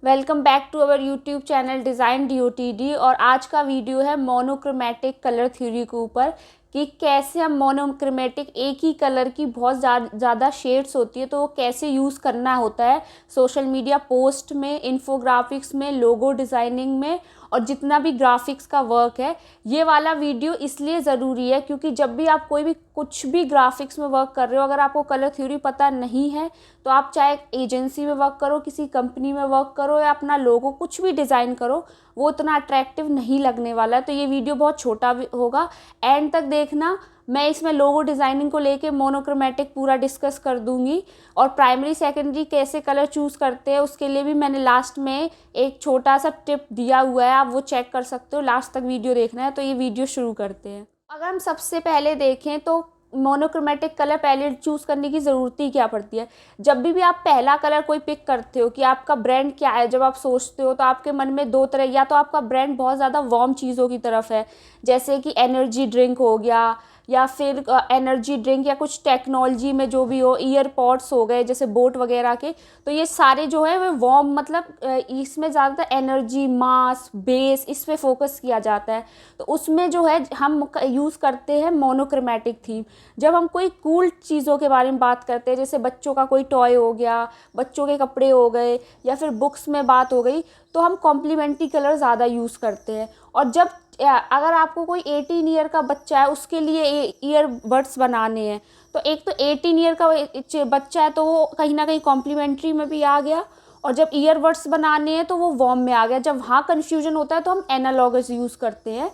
Welcome back to our YouTube channel design DOTD। और आज का वीडियो है मोनोक्रोमेटिक कलर थ्योरी के ऊपर कि कैसे हम मोनोक्रोमेटिक एक ही कलर की बहुत ज़्यादा शेड्स होती है तो वो कैसे यूज़ करना होता है सोशल मीडिया पोस्ट में, इन्फोग्राफिक्स में, लोगो डिज़ाइनिंग में और जितना भी ग्राफिक्स का वर्क है। ये वाला वीडियो इसलिए ज़रूरी है क्योंकि जब भी आप कोई भी कुछ भी ग्राफिक्स में वर्क कर रहे हो, अगर आपको कलर थ्योरी पता नहीं है तो आप चाहे एजेंसी में वर्क करो, किसी कंपनी में वर्क करो या अपना लोगो कुछ भी डिज़ाइन करो, वो उतना अट्रैक्टिव नहीं लगने वाला है। तो ये वीडियो बहुत छोटा भी होगा, एंड तक देखना। मैं इसमें लोगो डिज़ाइनिंग को लेके मोनोक्रोमेटिक पूरा डिस्कस कर दूंगी और प्राइमरी सेकेंडरी कैसे कलर चूज़ करते हैं उसके लिए भी मैंने लास्ट में एक छोटा सा टिप दिया हुआ है, आप वो चेक कर सकते हो। लास्ट तक वीडियो देखना है। तो ये वीडियो शुरू करते हैं। अगर हम सबसे पहले देखें तो मोनोक्रोमेटिक कलर पैलेट चूज़ करने की ज़रूरत ही क्या पड़ती है। जब भी आप पहला कलर कोई पिक करते हो कि आपका ब्रांड क्या है, जब आप सोचते हो तो आपके मन में दो तरह, या तो आपका ब्रांड बहुत ज़्यादा वार्म चीज़ों की तरफ है जैसे कि एनर्जी ड्रिंक हो गया, या फिर एनर्जी ड्रिंक या कुछ टेक्नोलॉजी में जो भी हो, ईयरपॉड्स हो गए जैसे बोट वगैरह के, तो ये सारे जो है वो वार्म मतलब इसमें ज़्यादातर एनर्जी, मास, बेस इस पे फोकस किया जाता है। तो उसमें जो है हम यूज़ करते हैं मोनोक्रोमेटिक थीम। जब हम कोई कूल चीज़ों के बारे में बात करते हैं जैसे बच्चों का कोई टॉय हो गया, बच्चों के कपड़े हो गए या फिर बुक्स में बात हो गई, तो हम कॉम्प्लीमेंट्री कलर ज़्यादा यूज़ करते हैं। और जब अगर आपको कोई 18 ईयर का बच्चा है उसके लिए ईयरबड्स बनाने हैं, तो एक तो 18 ईयर का बच्चा है तो वो कहीं ना कहीं कॉम्प्लीमेंट्री में भी आ गया, और जब ईयरबड्स बनाने हैं तो वो वार्म में आ गया। जब वहाँ कन्फ्यूजन होता है तो हम एनालॉगस यूज़ करते हैं।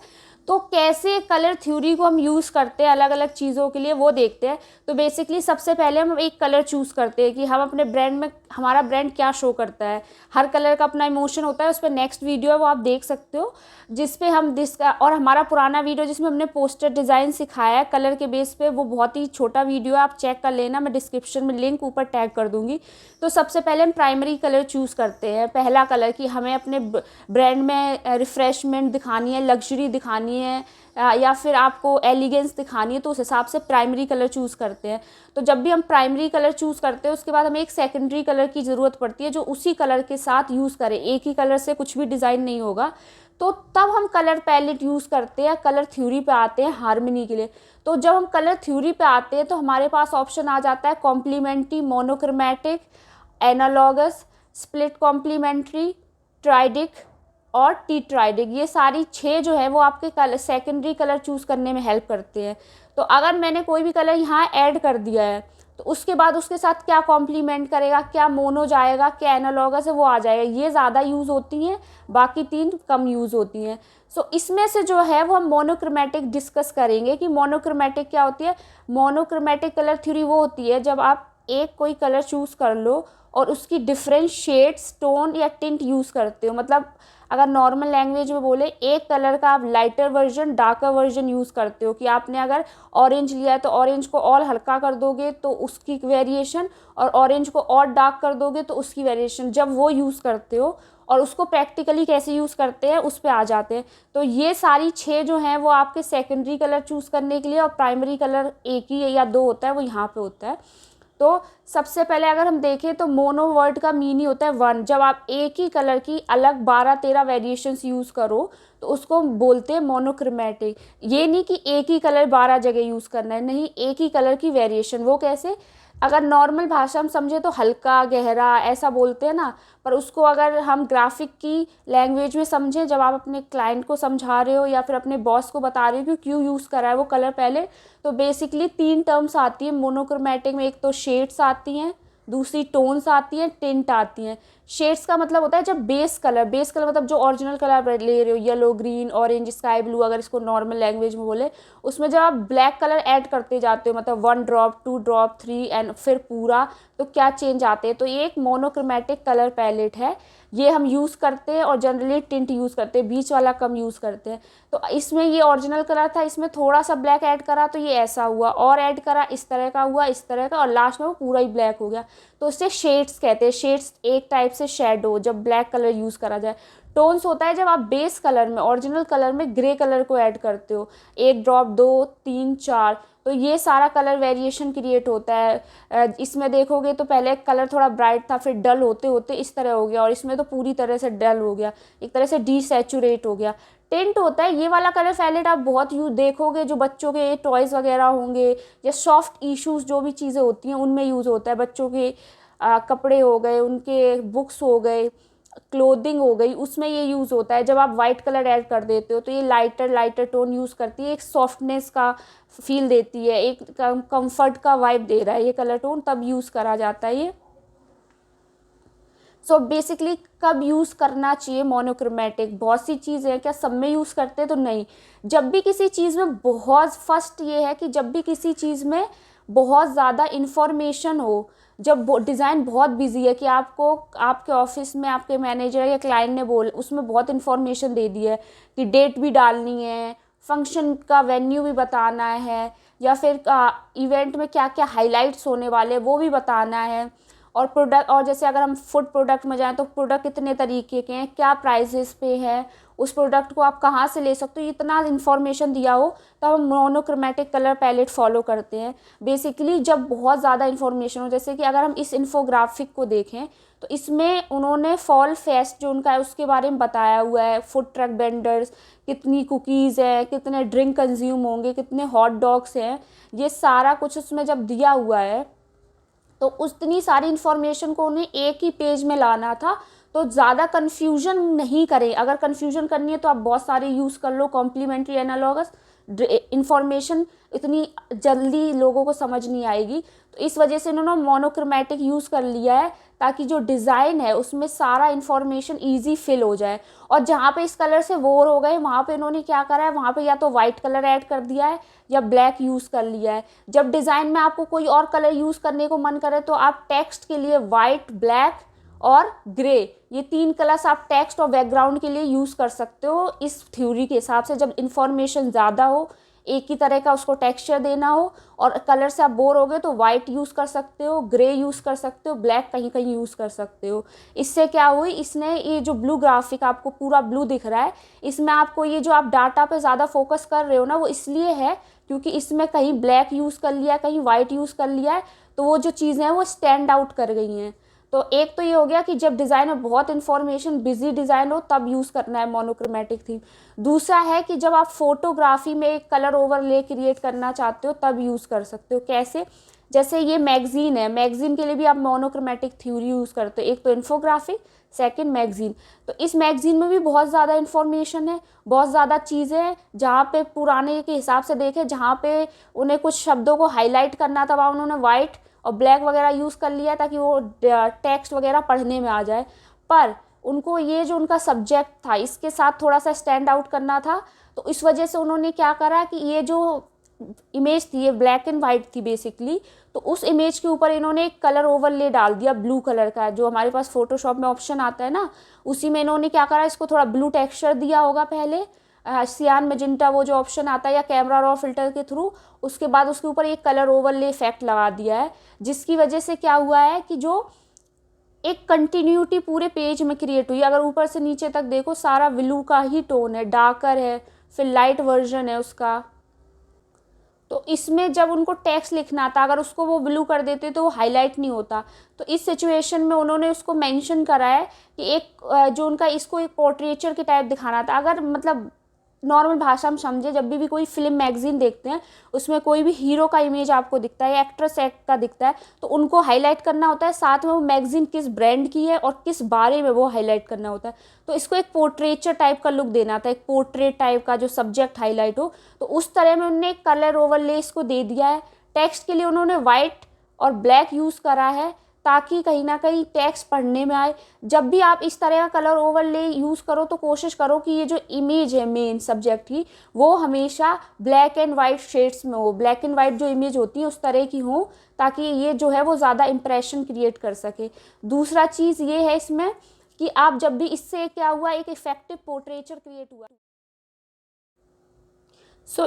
तो कैसे कलर थ्योरी को हम यूज़ करते हैं अलग अलग चीज़ों के लिए वो देखते हैं। तो बेसिकली सबसे पहले हम एक कलर चूज़ करते हैं कि हम अपने ब्रांड में, हमारा ब्रांड क्या शो करता है। हर कलर का अपना इमोशन होता है, उस पर नेक्स्ट वीडियो है वो आप देख सकते हो जिस पे हम और हमारा पुराना वीडियो जिसमें हमने पोस्टर डिज़ाइन सिखाया है कलर के बेस पे, वो बहुत ही छोटा वीडियो है, आप चेक कर लेना, मैं डिस्क्रिप्शन में लिंक ऊपर टैग कर दूँगी। तो सबसे पहले हम प्राइमरी कलर चूज़ करते हैं। पहला कलर कि हमें अपने ब्रांड में रिफ़्रेशमेंट दिखानी है, लग्जरी दिखानी है या फिर आपको एलिगेंस दिखानी है, तो उस हिसाब से प्राइमरी कलर चूज़ करते हैं। तो जब भी हम प्राइमरी कलर चूज़ करते हैं उसके बाद हमें एक सेकेंडरी कलर की ज़रूरत पड़ती है जो उसी कलर के साथ यूज़ करें। एक ही कलर से कुछ भी डिज़ाइन नहीं होगा, तो तब हम कलर पैलेट यूज़ करते हैं। कलर थ्योरी पे आते हैं हार्मनी के लिए। तो जब हम कलर थ्योरी पे आते हैं तो हमारे पास ऑप्शन आ जाता है complementary, monochromatic, analogous, split complementary, triadic और टीट्राइडिक। ये सारी 6 जो है वो आपके कलर सेकेंडरी कलर चूज़ करने में हेल्प करते हैं। तो अगर मैंने कोई भी कलर यहाँ ऐड कर दिया है तो उसके बाद उसके साथ क्या कॉम्प्लीमेंट करेगा, क्या मोनो जाएगा, क्या एनालॉगस है वो आ जाएगा। ये ज़्यादा यूज़ होती हैं, बाकी 3 कम यूज़ होती हैं। सो इसमें से जो है वो हम मोनोक्रोमेटिक डिस्कस करेंगे कि मोनोक्रोमेटिक क्या होती है। मोनोक्रोमेटिक कलर थ्योरी वो होती है जब आप एक कोई कलर चूज़ कर लो और उसकी डिफरेंट शेड्स, टोन या टिंट यूज़ करते हो। मतलब अगर नॉर्मल लैंग्वेज में बोले, एक कलर का आप lighter version, darker version use करते हो कि आपने अगर ऑरेंज लिया है तो ऑरेंज को और हल्का कर दोगे तो उसकी वेरिएशन, और ऑरेंज को और डार्क कर दोगे तो उसकी वेरिएशन। जब वो यूज़ करते हो और उसको प्रैक्टिकली कैसे यूज़ करते हैं उस पर आ जाते हैं। तो ये सारी 6 जो हैं वो आपके सेकेंडरी कलर चूज़ करने के लिए, और प्राइमरी कलर एक ही या 2 होता है वो यहाँ पे होता है। तो सबसे पहले अगर हम देखें तो मोनो वर्ड का मीनिंग होता है 1। जब आप एक ही कलर की अलग 12-13 वेरिएशंस यूज़ करो तो उसको बोलते हैं मोनोक्रोमेटिक। ये नहीं कि एक ही कलर 12 जगह यूज़ करना है, नहीं, एक ही कलर की वेरिएशन। वो कैसे, अगर नॉर्मल भाषा हम समझे तो हल्का, गहरा ऐसा बोलते हैं ना, पर उसको अगर हम ग्राफिक की लैंग्वेज में समझें, जब आप अपने क्लाइंट को समझा रहे हो या फिर अपने बॉस को बता रहे हो कि क्यों यूज़ करा है वो कलर पहले, तो बेसिकली 3 टर्म्स आती है मोनोक्रोमेटिक में। एक तो शेड्स आती हैं, दूसरी टोन्स आती हैं, टिंट आती हैं। शेड्स का मतलब होता है जब बेस कलर मतलब जो ओरिजिनल कलर आप ले रहे हो, yellow, green, orange, sky blue, अगर इसको नॉर्मल लैंग्वेज में बोले, उसमें जब आप ब्लैक कलर ऐड करते जाते हो, मतलब 1 ड्रॉप, 2 ड्रॉप, 3 एंड फिर पूरा, तो क्या चेंज आते हैं। तो ये एक मोनोक्रोमेटिक कलर पैलेट है, ये हम यूज़ करते हैं और जनरली टिंट यूज़ करते हैं, बीच वाला कम यूज़ करते हैं। तो इसमें ये ओरिजिनल कलर था, इसमें थोड़ा सा ब्लैक ऐड करा तो ये ऐसा हुआ, और ऐड करा इस तरह का हुआ, इस तरह का, और लास्ट में वो पूरा ही ब्लैक हो गया। तो इससे शेड्स कहते हैं। शेड्स एक टाइप से शेडो, जब ब्लैक कलर यूज़ करा जाए। टोन्स होता है जब आप बेस कलर में, ओरिजिनल कलर में ग्रे कलर को ऐड करते हो, 1 ड्रॉप, 2, 3, 4। तो ये सारा कलर वेरिएशन क्रिएट होता है। इसमें देखोगे तो पहले कलर थोड़ा ब्राइट था, फिर डल होते होते इस तरह हो गया, और इसमें तो पूरी तरह से डल हो गया, एक तरह से डीसैचुरेट हो गया। टिंट होता है ये वाला कलर पैलेट, आप बहुत यूज देखोगे जो बच्चों के टॉयज़ वगैरह होंगे या सॉफ्ट इश्यूज जो भी चीज़ें होती हैं उनमें यूज़ होता है। बच्चों के कपड़े हो गए, उनके बुक्स हो गए, क्लोथिंग हो गई, उसमें ये यूज़ होता है। जब आप वाइट कलर ऐड कर देते हो तो ये लाइटर टोन यूज़ करती है, एक सॉफ्टनेस का फील देती है, एक कंफर्ट का वाइब दे रहा है ये कलर टोन, तब यूज़ करा जाता है ये। सो बेसिकली कब यूज़ करना चाहिए मोनोक्रोमेटिक? बहुत सी चीज़ें हैं, क्या सब में यूज़ करते हैं? तो नहीं। जब भी किसी चीज़ में बहुत, फर्स्ट ये है कि जब भी किसी चीज़ में बहुत ज़्यादा इन्फॉर्मेशन हो, जब डिज़ाइन बहुत बिजी है कि आपको आपके ऑफिस में आपके मैनेजर या क्लाइंट ने उसमें बहुत इन्फॉर्मेशन दे दी है कि डेट भी डालनी है, फंक्शन का वेन्यू भी बताना है, या फिर इवेंट में क्या क्या हाइलाइट्स होने वाले वो भी बताना है, और प्रोडक्ट, और जैसे अगर हम फूड प्रोडक्ट में जाएं तो प्रोडक्ट कितने तरीके के हैं, क्या प्राइसेस पे है, उस प्रोडक्ट को आप कहाँ से ले सकते हो, इतना इन्फॉर्मेशन दिया हो तो हम मोनोक्रोमेटिक कलर पैलेट फॉलो करते हैं। बेसिकली जब बहुत ज़्यादा इन्फॉर्मेशन हो, जैसे कि अगर हम इस इन्फोग्राफिक को देखें तो इसमें उन्होंने फॉल फेस्ट जो उनका है उसके बारे में बताया हुआ है, फूड ट्रक वेंडर्स, कितनी कुकीज़ है, कितने ड्रिंक कंज्यूम होंगे, कितने हॉट डॉग्स हैं, ये सारा कुछ उसमें जब दिया हुआ है तो उतनी सारी इन्फॉर्मेशन को उन्हें एक ही पेज में लाना था, तो ज़्यादा कन्फ्यूजन नहीं करें। अगर कन्फ्यूजन करनी है तो आप बहुत सारे यूज़ कर लो कॉम्प्लीमेंट्री एनालॉगस, इन्फॉर्मेशन इतनी जल्दी लोगों को समझ नहीं आएगी, तो इस वजह से इन्होंने मोनोक्रोमेटिक यूज़ कर लिया है ताकि जो डिज़ाइन है उसमें सारा इन्फॉर्मेशन ईजी फिल हो जाए। और जहाँ पे इस कलर से बोर हो गए वहाँ पे इन्होंने क्या करा है, वहाँ पे या तो वाइट कलर ऐड कर दिया है या ब्लैक यूज़ कर लिया है। जब डिज़ाइन में आपको कोई और कलर यूज़ करने को मन करे तो आप टेक्स्ट के लिए वाइट, ब्लैक और ग्रे, ये 3 कलर्स आप टेक्स्ट और बैकग्राउंड के लिए यूज़ कर सकते हो इस थ्योरी के हिसाब से। जब इन्फॉर्मेशन ज़्यादा हो, एक ही तरह का उसको टेक्सचर देना हो और कलर से आप बोर हो गए तो वाइट यूज़ कर सकते हो, ग्रे यूज़ कर सकते हो, ब्लैक कहीं कहीं यूज़ कर सकते हो। इससे क्या हुई, इसने ये जो ब्लू ग्राफिक आपको पूरा ब्लू दिख रहा है, इसमें आपको ये जो आप डाटा पे ज़्यादा फोकस कर रहे हो ना, वो इसलिए है क्योंकि इसमें कहीं ब्लैक यूज़ कर लिया, कहीं वाइट यूज़ कर लिया है, तो वो जो चीज़ें हैं वो स्टैंड आउट कर गई हैं। तो एक तो ये हो गया कि जब डिज़ाइन में बहुत इन्फॉर्मेशन, बिजी डिज़ाइन हो तब यूज़ करना है मोनोक्रोमेटिक थीम। दूसरा है कि जब आप फोटोग्राफी में एक कलर ओवरले क्रिएट करना चाहते हो तब यूज़ कर सकते हो। कैसे? जैसे ये मैगज़ीन है, मैगज़ीन के लिए भी आप मोनोक्रोमेटिक थ्योरी यूज़ करते हो। एक तो इन्फोग्राफिक, सेकंड मैगज़ीन। तो इस मैगज़ीन में भी बहुत ज़्यादा इन्फॉर्मेशन है, बहुत ज़्यादा चीज़ें हैं। जहाँ पे पुराने के हिसाब से देखें, जहाँ पे उन्हें कुछ शब्दों को हाईलाइट करना था वहाँ उन्होंने वाइट और ब्लैक वगैरह यूज़ कर लिया ताकि वो टेक्स्ट वगैरह पढ़ने में आ जाए। पर उनको ये जो उनका सब्जेक्ट था इसके साथ थोड़ा सा स्टैंड आउट करना था, तो इस वजह से उन्होंने क्या करा कि ये जो इमेज थी ये ब्लैक एंड वाइट थी बेसिकली, तो उस इमेज के ऊपर इन्होंने एक कलर ओवरले डाल दिया ब्लू कलर का, जो हमारे पास फोटोशॉप में ऑप्शन आता है ना, उसी में इन्होंने क्या करा, इसको थोड़ा ब्लू टेक्सचर दिया होगा पहले, सियान मैजेंटा वो जो ऑप्शन आता है या कैमरा रॉ फिल्टर के थ्रू, उसके बाद उसके ऊपर एक कलर ओवरले इफेक्ट लगा दिया है, जिसकी वजह से क्या हुआ है कि जो एक कंटिन्यूटी पूरे पेज में क्रिएट हुई। अगर ऊपर से नीचे तक देखो सारा ब्लू का ही टोन है, डार्कर है, फिर लाइट वर्जन है उसका। तो इसमें जब उनको टेक्स्ट लिखना था, अगर उसको वो ब्लू कर देते तो वो हाईलाइट नहीं होता। तो इस सिचुएशन में उन्होंने उसको मेंशन करा है कि एक जो उनका इसको एक पोर्ट्रेचर के टाइप दिखाना था। अगर मतलब नॉर्मल भाषा में समझे, जब भी कोई फिल्म मैगजीन देखते हैं उसमें कोई भी हीरो का इमेज आपको दिखता है या एक्ट्रेस एक्ट का दिखता है, तो उनको हाईलाइट करना होता है, साथ में वो मैगजीन किस ब्रांड की है और किस बारे में वो हाईलाइट करना होता है। तो इसको एक पोर्ट्रेचर टाइप का लुक देना था, एक पोर्ट्रेट टाइप का जो सब्जेक्ट हाईलाइट हो, तो उस तरह में उन्होंने कलर ओवरले इसको दे दिया है। टेक्स्ट के लिए उन्होंने वाइट और ब्लैक यूज़ करा है ताकि कहीं ना कहीं टेक्स्ट पढ़ने में आए। जब भी आप इस तरह का कलर ओवरले यूज़ करो तो कोशिश करो कि ये जो इमेज है मेन सब्जेक्ट की वो हमेशा ब्लैक एंड वाइट शेड्स में हो, ब्लैक एंड वाइट जो इमेज होती है उस तरह की हो, ताकि ये जो है वो ज़्यादा इंप्रेशन क्रिएट कर सके। दूसरा चीज़ ये है इसमें कि आप जब भी, इससे क्या हुआ, एक इफेक्टिव पोर्ट्रेचर क्रिएट हुआ।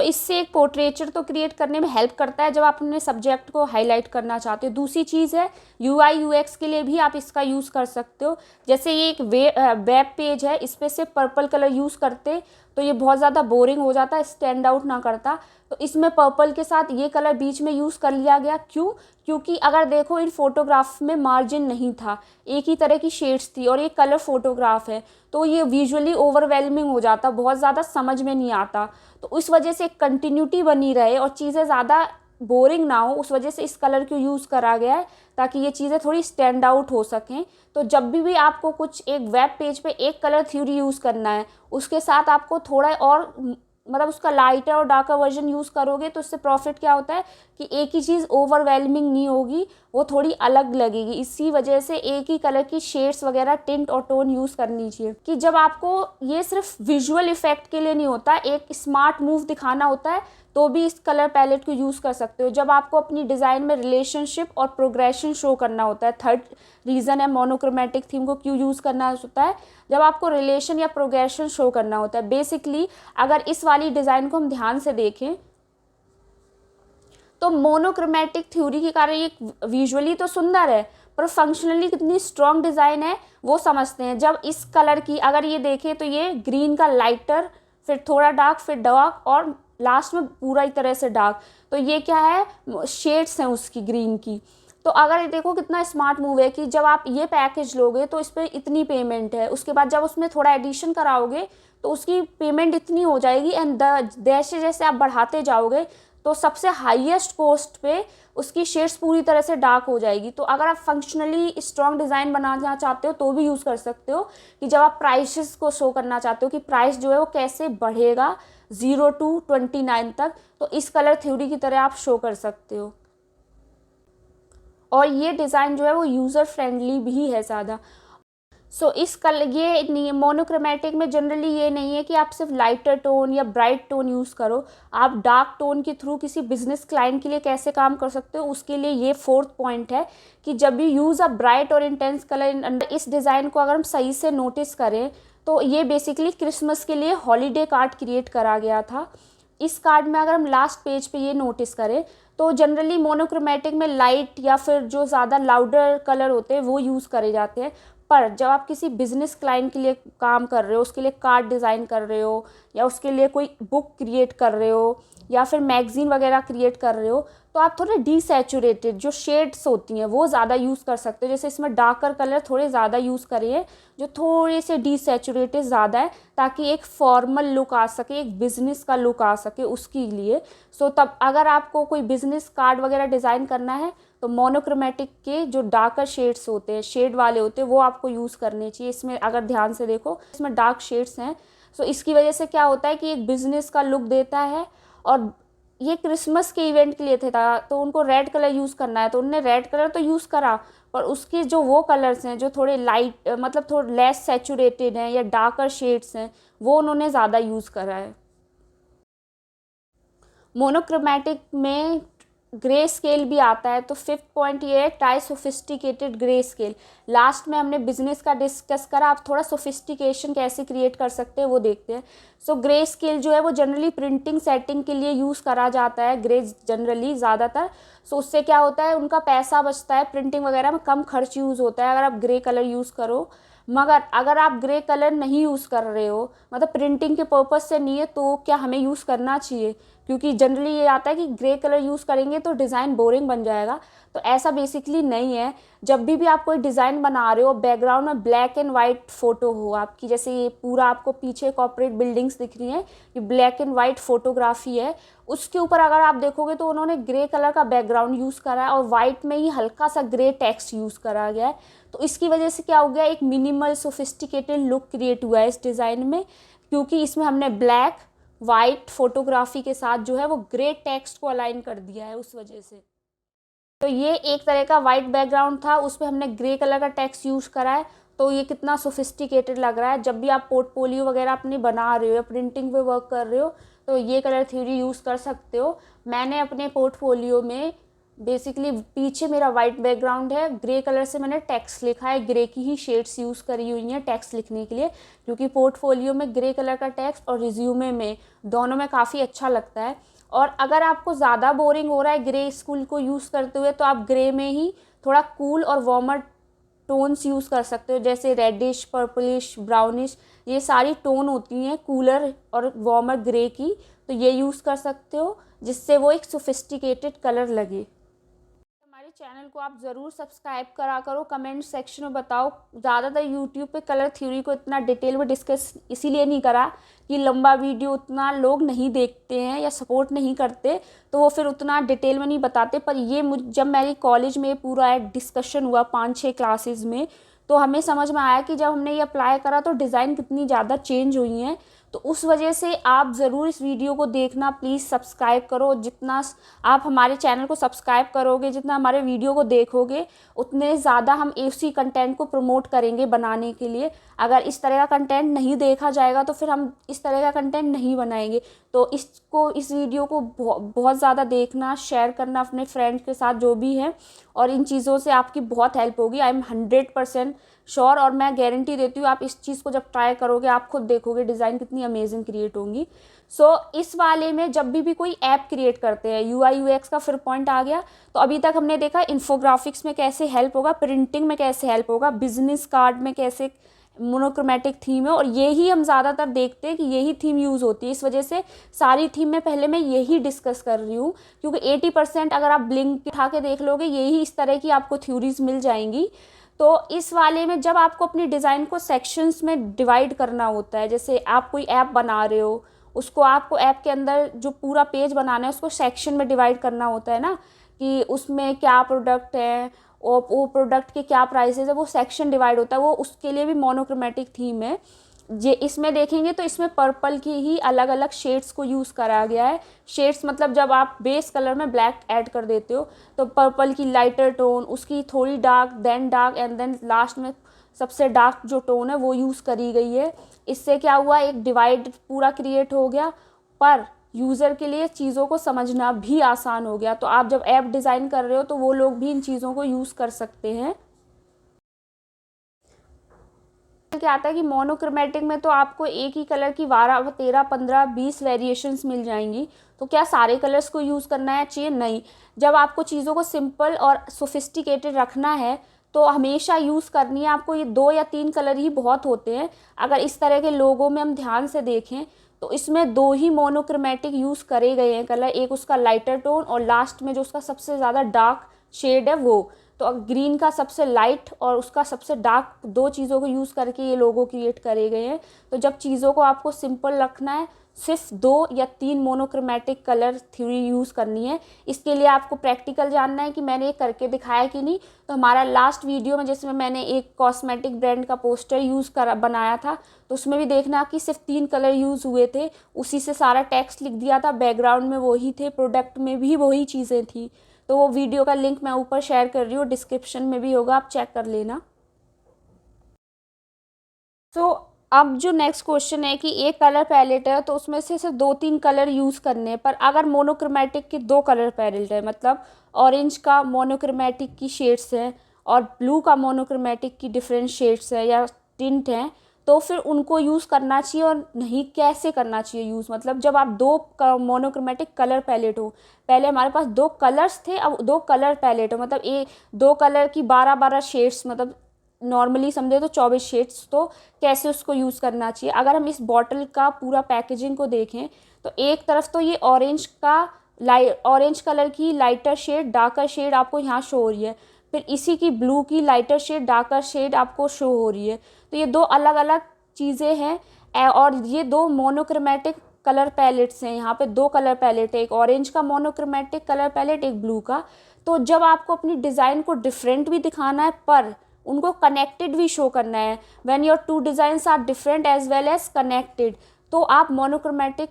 इससे एक पोर्ट्रेचर तो क्रिएट करने में हेल्प करता है जब आप अपने सब्जेक्ट को हाईलाइट करना चाहते हो। दूसरी चीज़ है UI UX के लिए भी आप इसका यूज़ कर सकते हो। जैसे ये एक वेब पेज है, इस पर से पर्पल कलर यूज़ करते तो ये बहुत ज़्यादा बोरिंग हो जाता है, स्टैंड आउट ना करता। तो इसमें पर्पल के साथ ये कलर बीच में यूज़ कर लिया गया। क्यों? क्योंकि अगर देखो इन फोटोग्राफ में मार्जिन नहीं था, एक ही तरह की शेड्स थी और ये कलर फोटोग्राफ है, तो ये विजुअली ओवरवेलमिंग हो जाता, बहुत ज़्यादा समझ में नहीं आता। तो उस वजह से एक कंटिन्यूटी बनी रहे और चीज़ें ज़्यादा बोरिंग ना हो, उस वजह से इस कलर को यूज़ करा गया है ताकि ये चीज़ें थोड़ी स्टैंड आउट हो सकें। तो जब भी आपको कुछ एक वेब पेज पे एक कलर थ्योरी यूज़ करना है, उसके साथ आपको थोड़ा और मतलब उसका लाइटर और डार्कर वर्जन यूज़ करोगे तो इससे प्रॉफिट क्या होता है कि एक ही चीज़ ओवरवेलमिंग नहीं होगी, वो थोड़ी अलग लगेगी। इसी वजह से एक ही कलर की शेड्स वगैरह, टिंट और टोन यूज़ करनी चाहिए। कि जब आपको ये सिर्फ विजुअल इफेक्ट के लिए नहीं होता, एक स्मार्ट मूव दिखाना होता है, तो भी इस कलर पैलेट को यूज़ कर सकते हो। जब आपको अपनी डिज़ाइन में रिलेशनशिप और प्रोग्रेशन शो करना होता है, थर्ड रीज़न है मोनोक्रोमेटिक थीम को क्यों यूज़ करना होता है, जब आपको रिलेशन या प्रोग्रेशन शो करना होता है। बेसिकली अगर इस वाली डिज़ाइन को हम ध्यान से देखें तो मोनोक्रोमेटिक थ्योरी के कारण ये विजुअली तो सुंदर है, पर फंक्शनली कितनी स्ट्रॉन्ग डिज़ाइन है वो समझते हैं। जब इस कलर की अगर ये देखें तो ये ग्रीन का लाइटर, फिर थोड़ा डार्क, फिर डार्क और लास्ट में पूरा ही तरह से डार्क। तो ये क्या है, शेड्स हैं उसकी ग्रीन की। तो अगर ये देखो कितना स्मार्ट मूव है कि जब आप ये पैकेज लोगे तो इस पर इतनी पेमेंट है, उसके बाद जब उसमें थोड़ा एडिशन कराओगे तो उसकी पेमेंट इतनी हो जाएगी, एंड जैसे जैसे आप बढ़ाते जाओगे तो सबसे हाईएस्ट कॉस्ट पे उसकी शेड्स पूरी तरह से डार्क हो जाएगी। तो अगर आप फंक्शनली स्ट्रॉन्ग डिज़ाइन बनाना चाहते हो तो भी यूज़ कर सकते हो, कि जब आप प्राइसेस को शो करना चाहते हो कि प्राइस जो है वो कैसे बढ़ेगा 0 to 29 तक, तो इस कलर थ्योरी की तरह आप शो कर सकते हो। और ये डिज़ाइन जो है वो यूज़र फ्रेंडली भी है ज़्यादा। इस कलर ये मोनोक्रोमेटिक में जनरली ये नहीं है कि आप सिर्फ लाइटर टोन या ब्राइट टोन यूज़ करो, आप डार्क टोन के थ्रू किसी बिजनेस क्लाइंट के लिए कैसे काम कर सकते हो, उसके लिए ये फोर्थ पॉइंट है कि जब भी यूज़ अ ब्राइट और इंटेंस कलर। इस डिज़ाइन को अगर हम सही से नोटिस करें तो ये बेसिकली क्रिसमस के लिए हॉलीडे कार्ड क्रिएट करा गया था। इस कार्ड में अगर हम लास्ट पेज पे ये नोटिस करें तो जनरली मोनोक्रोमेटिक में लाइट या फिर जो ज़्यादा लाउडर कलर होते हैं वो यूज़ करे जाते हैं। पर जब आप किसी बिजनेस क्लाइंट के लिए काम कर रहे हो, उसके लिए कार्ड डिज़ाइन कर रहे हो या उसके लिए कोई बुक क्रिएट कर रहे हो या फिर मैगज़ीन वगैरह क्रिएट कर रहे हो, तो आप थोड़े डीसैचुरेटेड जो शेड्स होती हैं वो ज़्यादा यूज़ कर सकते हो। जैसे इसमें डार्कर कलर थोड़े ज़्यादा यूज़ करिए जो थोड़े से डीसैचुरेटेड ज़्यादा है, ताकि एक फॉर्मल लुक आ सके, एक बिज़नेस का लुक आ सके उसके लिए। तब अगर आपको कोई बिज़नेस कार्ड वगैरह डिज़ाइन करना है तो मोनोक्रोमेटिक के जो डार्कर शेड्स होते हैं, शेड वाले होते हैं, वो आपको यूज़ करने चाहिए। इसमें अगर ध्यान से देखो इसमें डार्क शेड्स हैं, इसकी वजह से क्या होता है कि एक बिज़नेस का लुक देता है। और ये क्रिसमस के इवेंट के लिए था तो उनको रेड कलर यूज़ करना है, तो उन्होंने रेड कलर तो यूज़ करा, पर उसके जो वो कलर्स हैं जो थोड़े लाइट मतलब थोड़े लेस सैचुरेटेड हैं या डार्कर शेड्स हैं, वो उन्होंने ज़्यादा यूज़ करा है। मोनोक्रोमेटिक में ग्रे स्केल भी आता है। तो फिफ्थ पॉइंट ये है tie sophisticated grey scale. Last में हमने बिजनेस का डिस्कस करा, आप थोड़ा सोफिस्टिकेशन कैसे क्रिएट कर सकते हैं वो देखते हैं। ग्रे स्केल जो है वो जनरली प्रिंटिंग सेटिंग के लिए यूज़ करा जाता है, ग्रे जनरली ज़्यादातर। उससे क्या होता है उनका पैसा बचता है, प्रिंटिंग वगैरह में कम खर्च यूज़ होता है अगर आप ग्रे कलर यूज़ करो। मगर अगर आप ग्रे कलर नहीं यूज़ कर रहे हो, मतलब प्रिंटिंग के पर्पज़ से नहीं है, तो क्या हमें यूज़ करना चाहिए? क्योंकि जनरली ये आता है कि ग्रे कलर यूज़ करेंगे तो डिज़ाइन बोरिंग बन जाएगा, तो ऐसा बेसिकली नहीं है। जब भी आप कोई डिज़ाइन बना रहे हो, बैकग्राउंड में ब्लैक एंड वाइट फ़ोटो हो आपकी, जैसे ये पूरा आपको पीछे कॉर्पोरेट बिल्डिंग्स दिख रही हैं, ये ब्लैक एंड वाइट फ़ोटोग्राफी है, उसके ऊपर अगर आप देखोगे तो उन्होंने ग्रे कलर का बैकग्राउंड यूज़ करा है और वाइट में ही हल्का सा ग्रे टेक्स्ट यूज़ करा गया है। तो इसकी वजह से क्या हो गया, एक मिनिमल सोफिस्टिकेटेड लुक क्रिएट हुआ है इस डिज़ाइन में, क्योंकि इसमें हमने ब्लैक वाइट फोटोग्राफी के साथ जो है वो ग्रे टेक्स्ट को अलाइन कर दिया है उस वजह से। तो ये एक तरह का वाइट बैकग्राउंड था, उस पर हमने ग्रे कलर का टेक्स्ट यूज़ करा है, तो ये कितना सोफिस्टिकेटेड लग रहा है। जब भी आप पोर्टफोलियो वगैरह अपनी बना रहे हो या प्रिंटिंग पे वर्क कर रहे हो तो ये कलर थ्योरी यूज़ कर सकते हो। मैंने अपने पोर्टफोलियो में बेसिकली पीछे मेरा वाइट बैकग्राउंड है, ग्रे कलर से मैंने टेक्स्ट लिखा है, ग्रे की ही शेड्स यूज़ करी हुई हैं टेक्स्ट लिखने के लिए, क्योंकि पोर्टफोलियो में ग्रे कलर का टेक्स्ट और रिज्यूमे में दोनों में काफ़ी अच्छा लगता है। और अगर आपको ज़्यादा बोरिंग हो रहा है ग्रे स्कूल को यूज़ करते हुए, तो आप ग्रे में ही थोड़ा कूल और वार्मर टोन्स यूज़ कर सकते हो, जैसे रेडिश, पर्पलिश, ब्राउनिश, ये सारी टोन होती हैं कूलर और वार्मर ग्रे की, तो ये यूज़ कर सकते हो जिससे वो एक सोफिस्टिकेटेड कलर लगे। हमारे चैनल को आप ज़रूर सब्सक्राइब करा करो। कमेंट सेक्शन में बताओ। ज़्यादातर यूट्यूब पे कलर थ्योरी को इतना डिटेल में डिस्कस इसीलिए नहीं करा कि लंबा वीडियो उतना लोग नहीं देखते हैं या सपोर्ट नहीं करते, तो वो फिर उतना डिटेल में नहीं बताते। पर ये जब मेरी कॉलेज में पूरा एक डिस्कशन हुआ 5-6 क्लासेस में, तो हमें समझ में आया कि जब हमने ये अप्लाई करा तो डिज़ाइन कितनी ज़्यादा चेंज हुई हैं। तो उस वजह से आप ज़रूर इस वीडियो को देखना, प्लीज़ सब्सक्राइब करो। जितना आप हमारे चैनल को सब्सक्राइब करोगे, जितना हमारे वीडियो को देखोगे, उतने ज़्यादा हम इसी कंटेंट को प्रमोट करेंगे बनाने के लिए। अगर इस तरह का कंटेंट नहीं देखा जाएगा तो फिर हम इस तरह का कंटेंट नहीं बनाएंगे। तो इस वीडियो को बहुत ज़्यादा देखना, शेयर करना अपने फ्रेंड्स के साथ जो भी है, और इन चीज़ों से आपकी बहुत हेल्प होगी। आई एम 100% श्योर, और मैं गारंटी देती हूँ आप इस चीज़ को जब ट्राई करोगे आप खुद देखोगे डिज़ाइन कितनी अमेजिंग क्रिएट होंगी। इस वाले में जब भी कोई ऐप क्रिएट करते हैं, UI UX का फिर पॉइंट आ गया। तो अभी तक हमने देखा इन्फोग्राफिक्स में कैसे हेल्प होगा, प्रिंटिंग में कैसे हेल्प होगा, बिजनेस कार्ड में कैसे मोनोक्रोमेटिक थीम है, और यही हम ज़्यादातर देखते हैं कि यही थीम यूज़ होती है। इस वजह से सारी थीम में पहले मैं यही डिस्कस कर रही हूँ, क्योंकि 80% अगर आप ब्लिंक उठा के देख लोगे यही इस तरह की आपको थ्योरीज मिल जाएंगी। तो इस वाले में जब आपको अपनी डिज़ाइन को सेक्शंस में डिवाइड करना होता है, जैसे आप कोई ऐप बना रहे हो, उसको आपको ऐप के अंदर जो पूरा पेज बनाना है उसको सेक्शन में डिवाइड करना होता है ना, कि उसमें क्या प्रोडक्ट है और वो प्रोडक्ट के क्या प्राइसेस है, वो सेक्शन डिवाइड होता है। वो उसके लिए भी मोनोक्रोमेटिक थीम है। ये इसमें देखेंगे तो इसमें पर्पल की ही अलग अलग शेड्स को यूज़ करा गया है। शेड्स मतलब जब आप बेस कलर में ब्लैक ऐड कर देते हो तो पर्पल की लाइटर टोन, उसकी थोड़ी डार्क, एंड देन लास्ट में सबसे डार्क जो टोन है वो यूज़ करी गई है। इससे क्या हुआ, एक डिवाइड पूरा क्रिएट हो गया, पर यूज़र के लिए चीज़ों को समझना भी आसान हो गया। तो आप जब ऐप डिज़ाइन कर रहे हो तो वो लोग भी इन चीज़ों को यूज़ कर सकते हैं। क्या आता है कि मोनोक्रोमेटिक में तो आपको एक ही कलर की 12, 13, 15, 20 वेरिएशंस मिल जाएंगी। तो क्या सारे कलर्स को यूज़ करना है चाहिए? नहीं। जब आपको चीज़ों को सिंपल और सोफिस्टिकेटेड रखना है तो हमेशा यूज़ करनी है आपको ये 2 या 3 कलर ही बहुत होते हैं। अगर इस तरह के लोगों में हम ध्यान से देखें तो इसमें 2 ही मोनोक्रोमेटिक यूज़ करे गए हैं कलर, एक उसका लाइटर टोन और लास्ट में जो उसका सबसे ज़्यादा डार्क शेड है वो। तो ग्रीन का सबसे लाइट और उसका सबसे डार्क, 2 चीज़ों को यूज़ करके ये लोगो क्रिएट करे गए हैं। तो जब चीज़ों को आपको सिंपल रखना है, सिर्फ 2 या 3 मोनोक्रोमेटिक कलर थ्योरी यूज़ करनी है। इसके लिए आपको प्रैक्टिकल जानना है कि मैंने ये करके दिखाया कि नहीं। तो हमारा लास्ट वीडियो में जिसमें मैंने एक कॉस्मेटिक ब्रांड का पोस्टर बनाया था, तो उसमें भी देखना कि सिर्फ 3 कलर यूज़ हुए थे, उसी से सारा टेक्स्ट लिख दिया था, बैकग्राउंड में वही थे, प्रोडक्ट में भी वही चीज़ें थी। तो वो वीडियो का लिंक मैं ऊपर शेयर कर रही हूँ, डिस्क्रिप्शन में भी होगा, आप चेक कर लेना। तो अब जो नेक्स्ट क्वेश्चन है कि एक कलर पैलेट है तो उसमें से सिर्फ 2-3 कलर यूज़ करने हैं, पर अगर मोनोक्रोमेटिक की 2 कलर पैलेट है, मतलब ऑरेंज का मोनोक्रोमेटिक की शेड्स हैं और ब्लू का मोनोक्रोमेटिक की डिफरेंट शेड्स है या टिंट हैं, तो फिर उनको यूज़ करना चाहिए और नहीं कैसे करना चाहिए यूज़। मतलब जब आप 2 मोनोक्रोमेटिक कलर पैलेट हो, पहले हमारे पास 2 कलर्स थे, अब 2 कलर पैलेट हो, मतलब 2 कलर की 12-12 शेड्स, मतलब नॉर्मली समझे तो 24 शेड्स। तो कैसे उसको यूज़ करना चाहिए। अगर हम इस बॉटल का पूरा पैकेजिंग को देखें तो एक तरफ तो ये ऑरेंज कलर की लाइटर शेड, डार्कर शेड आपको यहाँ शो हो रही है, फिर इसी की ब्लू की लाइटर शेड, डार्कर शेड आपको शो हो रही है। तो ये 2 अलग अलग चीज़ें हैं और ये 2 मोनोक्रोमेटिक कलर पैलेट्स हैं। यहाँ पे 2 कलर पैलेट है, एक ऑरेंज का मोनोक्रोमेटिक कलर पैलेट, एक ब्लू का। तो जब आपको अपनी डिज़ाइन को डिफरेंट भी दिखाना है पर उनको कनेक्टेड भी शो करना है, when your 2 designs are different as well as connected, तो आप मोनोक्रोमेटिक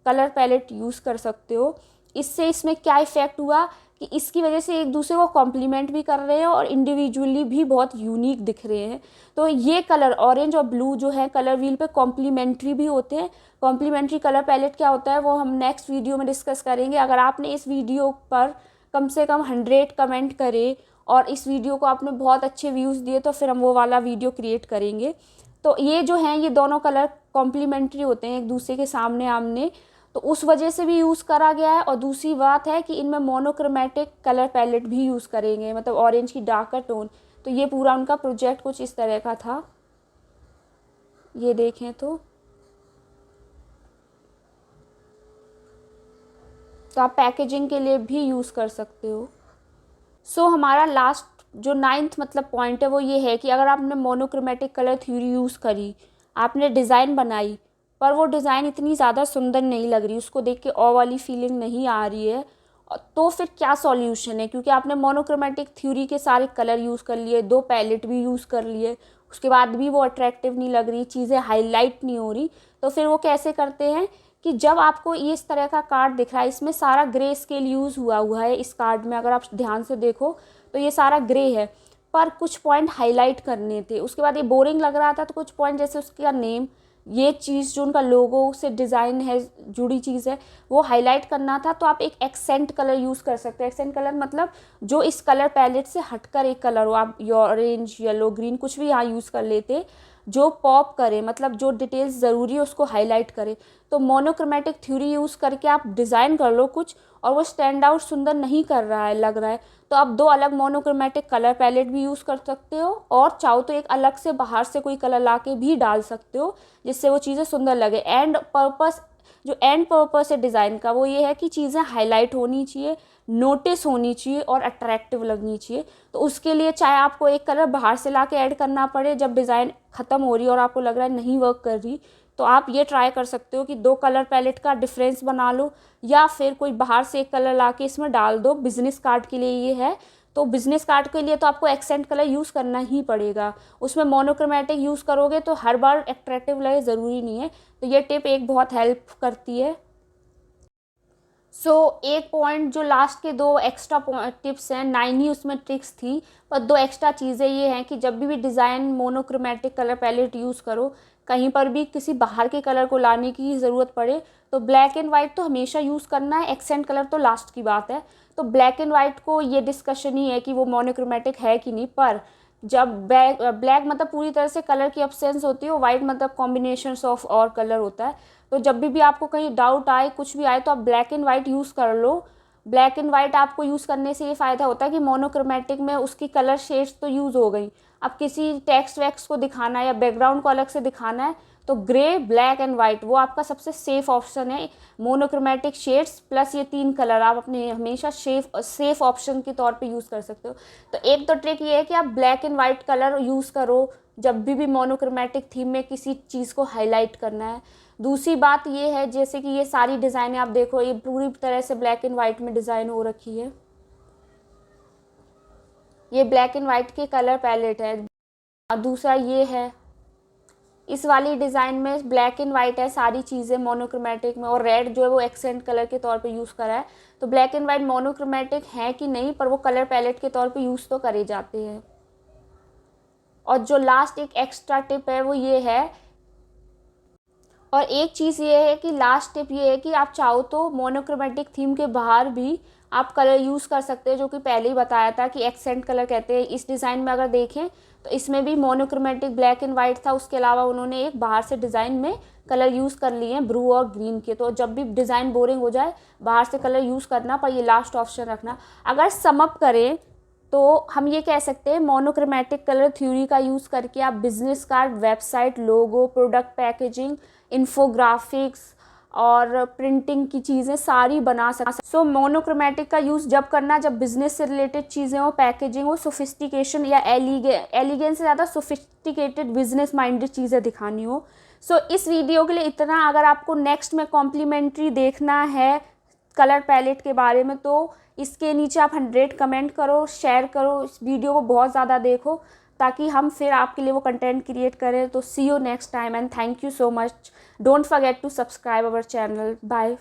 कलर पैलेट यूज़ कर सकते हो। इससे इसमें क्या इफ़ेक्ट हुआ कि इसकी वजह से एक दूसरे को कॉम्प्लीमेंट भी कर रहे हैं और इंडिविजुअली भी बहुत यूनिक दिख रहे हैं। तो ये कलर ऑरेंज और ब्लू जो है कलर व्हील पे कॉम्प्लीमेंट्री भी होते हैं। कॉम्प्लीमेंट्री कलर पैलेट क्या होता है वो हम नेक्स्ट वीडियो में डिस्कस करेंगे। अगर आपने इस वीडियो पर कम से कम 100 कमेंट करे और इस वीडियो को आपने बहुत अच्छे व्यूज़ दिए तो फिर हम वो वाला वीडियो क्रिएट करेंगे। तो ये जो हैं ये दोनों कलर कॉम्प्लीमेंट्री होते हैं एक दूसरे के सामने आमने, तो उस वजह से भी यूज़ करा गया है। और दूसरी बात है कि इनमें मोनोक्रोमेटिक कलर पैलेट भी यूज़ करेंगे, मतलब ऑरेंज की डार्कर टोन, तो ये पूरा उनका प्रोजेक्ट कुछ इस तरह का था, ये देखें तो आप पैकेजिंग के लिए भी यूज़ कर सकते हो। सो हमारा लास्ट जो 9th मतलब पॉइंट है वो ये है कि अगर आपने मोनोक्रोमेटिक कलर थ्योरी यूज़ करी, आपने डिज़ाइन बनाई, पर वो डिज़ाइन इतनी ज़्यादा सुंदर नहीं लग रही, उसको देख के ओ वाली फीलिंग नहीं आ रही है, तो फिर क्या सॉल्यूशन है? क्योंकि आपने मोनोक्रोमेटिक थ्योरी के सारे कलर यूज़ कर लिए, 2 पैलेट भी यूज़ कर लिए, उसके बाद भी वो अट्रैक्टिव नहीं लग रही, चीज़ें हाईलाइट नहीं हो रही, तो फिर वो कैसे करते हैं कि जब आपको ये इस तरह का कार्ड दिख रहा है, इसमें सारा ग्रे स्केल यूज़ हुआ है इस कार्ड में, अगर आप ध्यान से देखो तो ये सारा ग्रे है, पर कुछ पॉइंट हाईलाइट करने थे। उसके बाद ये बोरिंग लग रहा था, तो कुछ पॉइंट जैसे उसका नेम, ये चीज़ जो उनका लोगो से डिज़ाइन है जुड़ी चीज़ है, वो हाईलाइट करना था, तो आप एक एक्सेंट कलर यूज़ कर सकते हैं। एक्सेंट कलर मतलब जो इस कलर पैलेट से हटकर एक कलर हो, आप ऑरेंज, येलो, ग्रीन कुछ भी यहाँ यूज़ कर लेते, जो पॉप करे, मतलब जो डिटेल्स ज़रूरी है उसको हाईलाइट करे। तो मोनोक्रोमेटिक थ्योरी यूज़ करके आप डिज़ाइन कर लो कुछ, और वो स्टैंड आउट सुंदर नहीं कर रहा है, लग रहा है, तो आप 2 अलग मोनोक्रोमेटिक कलर पैलेट भी यूज़ कर सकते हो, और चाहो तो एक अलग से बाहर से कोई कलर ला के भी डाल सकते हो, जिससे वो चीज़ें सुंदर लगे। जो एंड पर्पस है डिज़ाइन का, वो ये है कि चीज़ें हाईलाइट होनी चाहिए, नोटिस होनी चाहिए और अट्रैक्टिव लगनी चाहिए। तो उसके लिए चाहे आपको एक कलर बाहर से ला के ऐड करना पड़े जब डिज़ाइन ख़त्म हो रही है और आपको लग रहा है नहीं वर्क कर रही, तो आप ये ट्राई कर सकते हो कि 2 कलर पैलेट का डिफरेंस बना लो, या फिर कोई बाहर से एक कलर ला के इसमें डाल दो। बिज़नेस कार्ड के लिए ये है, तो बिज़नेस कार्ड के लिए तो आपको एक्सेंट कलर यूज़ करना ही पड़ेगा। उसमें मोनोक्रोमेटिक यूज़ करोगे तो हर बार अट्रैक्टिव लगे ज़रूरी नहीं है, तो ये टिप एक बहुत हेल्प करती है। एक पॉइंट जो लास्ट के 2 एक्स्ट्रा टिप्स हैं, 9 ही उसमें ट्रिक्स थी, पर 2 एक्स्ट्रा चीज़ें ये हैं कि जब भी design monochromatic colour palette use करो, कहीं पर भी किसी बाहर के कलर को लाने की ज़रूरत पड़े, तो ब्लैक एंड वाइट तो हमेशा यूज़ करना है, एक्सेंट कलर तो लास्ट की बात है। तो ब्लैक एंड वाइट को ये डिस्कशन ही है कि वो मोनोक्रोमेटिक है कि नहीं, पर जब ब्लैक मतलब पूरी तरह से कलर की एब्सेंस होती है, वाइट मतलब कॉम्बिनेशंस ऑफ और कलर होता है। तो जब भी आपको कहीं डाउट आए, कुछ भी आए, तो आप ब्लैक एंड वाइट यूज़ कर लो। ब्लैक एंड वाइट आपको यूज़ करने से ये फ़ायदा होता है कि मोनोक्रोमेटिक में उसकी कलर शेड्स तो यूज़ हो गई, अब किसी टेक्स्ट वैक्स को दिखाना है या बैकग्राउंड को अलग से दिखाना है, तो ग्रे, ब्लैक एंड वाइट वो आपका सबसे सेफ ऑप्शन है। मोनोक्रोमेटिक शेड्स प्लस ये 3 कलर आप अपने हमेशा सेफ ऑप्शन के तौर पे यूज़ कर सकते हो। तो एक तो ट्रिक ये है कि आप black and white colour use करो जब भी मोनोक्रोमेटिक थीम में किसी चीज़ को हाईलाइट करना है। दूसरी बात ये है, जैसे कि ये सारी डिज़ाइनें आप देखो, ये पूरी तरह से ब्लैक एंड वाइट में डिज़ाइन हो रखी है, ये ब्लैक एंड वाइट के कलर पैलेट है। और दूसरा ये है, इस वाली डिज़ाइन में ब्लैक एंड वाइट है सारी चीज़ें मोनोक्रोमेटिक में, और रेड जो है वो एक्सेंट कलर के तौर पे यूज़ करा है। तो ब्लैक एंड वाइट मोनोक्रोमेटिक है कि नहीं, पर वो कलर पैलेट के तौर पे यूज़ तो करे जाते हैं। और जो लास्ट एक एक्स्ट्रा टिप है वो ये है, और एक चीज़ ये है कि लास्ट टिप ये है कि आप चाहो तो मोनोक्रोमेटिक थीम के बाहर भी आप कलर यूज़ कर सकते हैं, जो कि पहले ही बताया था कि एक्सेंट कलर कहते हैं। इस डिज़ाइन में अगर देखें तो इसमें भी मोनोक्रोमेटिक ब्लैक एंड वाइट था, उसके अलावा उन्होंने एक बाहर से डिज़ाइन में कलर यूज़ कर लिए हैं, ब्लू और ग्रीन के। तो जब भी डिज़ाइन बोरिंग हो जाए, बाहर से कलर यूज़ करना, पर ये लास्ट ऑप्शन रखना। अगर समअप करें तो हम ये कह सकते हैं, मोनोक्रोमेटिक कलर थ्योरी का यूज़ करके आप बिजनेस कार्ड, वेबसाइट, लोगो, प्रोडक्ट पैकेजिंग, इन्फोग्राफिक्स और प्रिंटिंग की चीज़ें सारी बना सकते। मोनोक्रोमेटिक का यूज़ जब करना, जब बिजनेस से रिलेटेड चीज़ें हो, पैकेजिंग हो, सोफिस्टिकेशन या एलिगेंस से ज़्यादा सोफिस्टिकेटेड बिजनेस माइंडेड चीज़ें दिखानी हो। इस वीडियो के लिए इतना। अगर आपको नेक्स्ट में कॉम्प्लीमेंट्री देखना है कलर पैलेट के बारे में, तो इसके नीचे आप 100 कमेंट करो, शेयर करो, इस वीडियो को बहुत ज़्यादा देखो, ताकि हम फिर आपके लिए वो कंटेंट क्रिएट करें। तो see you next time and thank you so much. Don't forget to subscribe our channel. Bye.